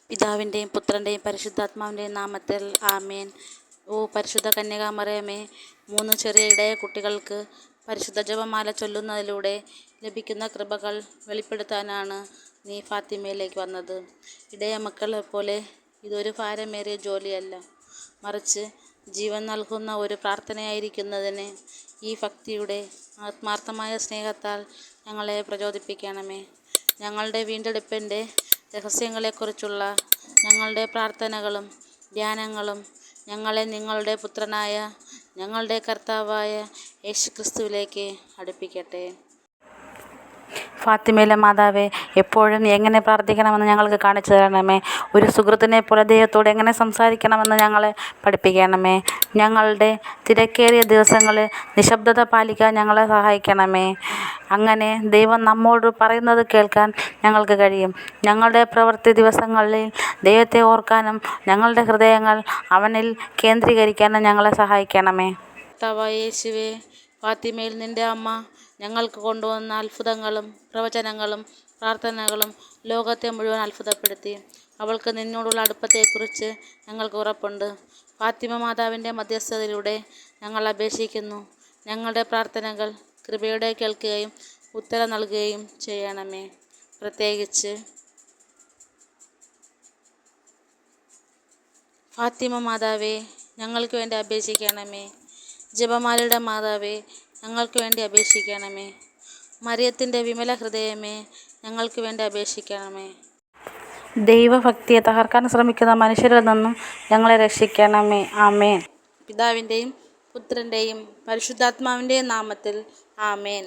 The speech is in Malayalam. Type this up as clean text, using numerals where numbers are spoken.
പിതാവിൻ്റെയും പുത്രൻ്റെയും പരിശുദ്ധാത്മാവിൻ്റെയും നാമത്തിൽ ആമേൻ. ഓ പരിശുദ്ധ കന്യകാമറിയമേ, 3 ചെറിയ ഇടയ കുട്ടികൾക്ക് പരിശുദ്ധ ജപമാല ചൊല്ലുന്നതിലൂടെ ലഭിക്കുന്ന കൃപകൾ വെളിപ്പെടുത്താനാണ് നീ ഫാത്തിമയിലേക്ക് വന്നത്. ഇടയ മക്കളെ പോലെ ഇതൊരു ഭാരമേറിയ ജോലിയല്ല, മറിച്ച് ജീവൻ നൽകുന്ന ഒരു പ്രാർത്ഥനയായിരിക്കുന്നതിന് ഈ ഭക്തിയുടെ ആത്മാർത്ഥമായ സ്നേഹത്താൽ ഞങ്ങളെ പ്രചോദിപ്പിക്കണമേ. ഞങ്ങളുടെ വീണ്ടെടുപ്പിൻ്റെ രഹസ്യങ്ങളെക്കുറിച്ചുള്ള ഞങ്ങളുടെ പ്രാർത്ഥനകളും ധ്യാനങ്ങളും ഞങ്ങളെ നിങ്ങളുടെ പുത്രനായ ഞങ്ങളുടെ കർത്താവായ യേശുക്രിസ്തുവിലേക്ക് അടുപ്പിക്കട്ടെ. ഫാത്തിമയിലെ മാതാവേ, എപ്പോഴും എങ്ങനെ പ്രാർത്ഥിക്കണമെന്ന് ഞങ്ങൾക്ക് കാണിച്ചു തരണമേ. ഒരു സുഹൃത്തിനെ പോലെ ദൈവത്തോട് എങ്ങനെ സംസാരിക്കണമെന്ന് ഞങ്ങളെ പഠിപ്പിക്കണമേ. ഞങ്ങളുടെ തിരക്കേറിയ ദിവസങ്ങളിൽ നിശബ്ദത പാലിക്കാൻ ഞങ്ങളെ സഹായിക്കണമേ. അങ്ങനെ ദൈവം നമ്മോട് പറയുന്നത് കേൾക്കാൻ ഞങ്ങൾക്ക് കഴിയും. ഞങ്ങളുടെ പ്രവൃത്തി ദിവസങ്ങളിൽ ദൈവത്തെ ഓർക്കാനും ഞങ്ങളുടെ ഹൃദയങ്ങൾ അവനിൽ കേന്ദ്രീകരിക്കാനും ഞങ്ങളെ സഹായിക്കണമേ. കർത്താവായ യേശുവേ, ഫാത്തിമയിൽ നിൻ്റെ അമ്മ ഞങ്ങൾക്ക് കൊണ്ടുവന്ന അത്ഭുതങ്ങളും പ്രവചനങ്ങളും പ്രാർത്ഥനകളും ലോകത്തെ മുഴുവൻ അത്ഭുതപ്പെടുത്തി. അവൾക്ക് നിന്നോടുള്ള അടുപ്പത്തെക്കുറിച്ച് ഞങ്ങൾക്ക് ഉറപ്പുണ്ട്. ഫാത്തിമ മാതാവിൻ്റെ മധ്യസ്ഥതയിലൂടെ ഞങ്ങൾ അപേക്ഷിക്കുന്നു. ഞങ്ങളുടെ പ്രാർത്ഥനകൾ കൃപയോടെ കേൾക്കുകയും ഉത്തരം നൽകുകയും ചെയ്യണമേ. പ്രത്യേകിച്ച് ഫാത്തിമ മാതാവേ, ഞങ്ങൾക്ക് വേണ്ടി അപേക്ഷിക്കണമേ. ജപമാലയുടെ മാതാവേ, ഞങ്ങൾക്ക് വേണ്ടി അപേക്ഷിക്കണമേ. മറിയത്തിൻ്റെ വിമല ഹൃദയമേ, ഞങ്ങൾക്ക് വേണ്ടി അപേക്ഷിക്കണമേ. ദൈവഭക്തിയെ തകർക്കാൻ ശ്രമിക്കുന്ന മനുഷ്യരിൽ നിന്നും ഞങ്ങളെ രക്ഷിക്കണമേ. ആമേൻ. പിതാവിൻ്റെയും പുത്രൻ്റെയും പരിശുദ്ധാത്മാവിൻ്റെയും നാമത്തിൽ ആമേൻ.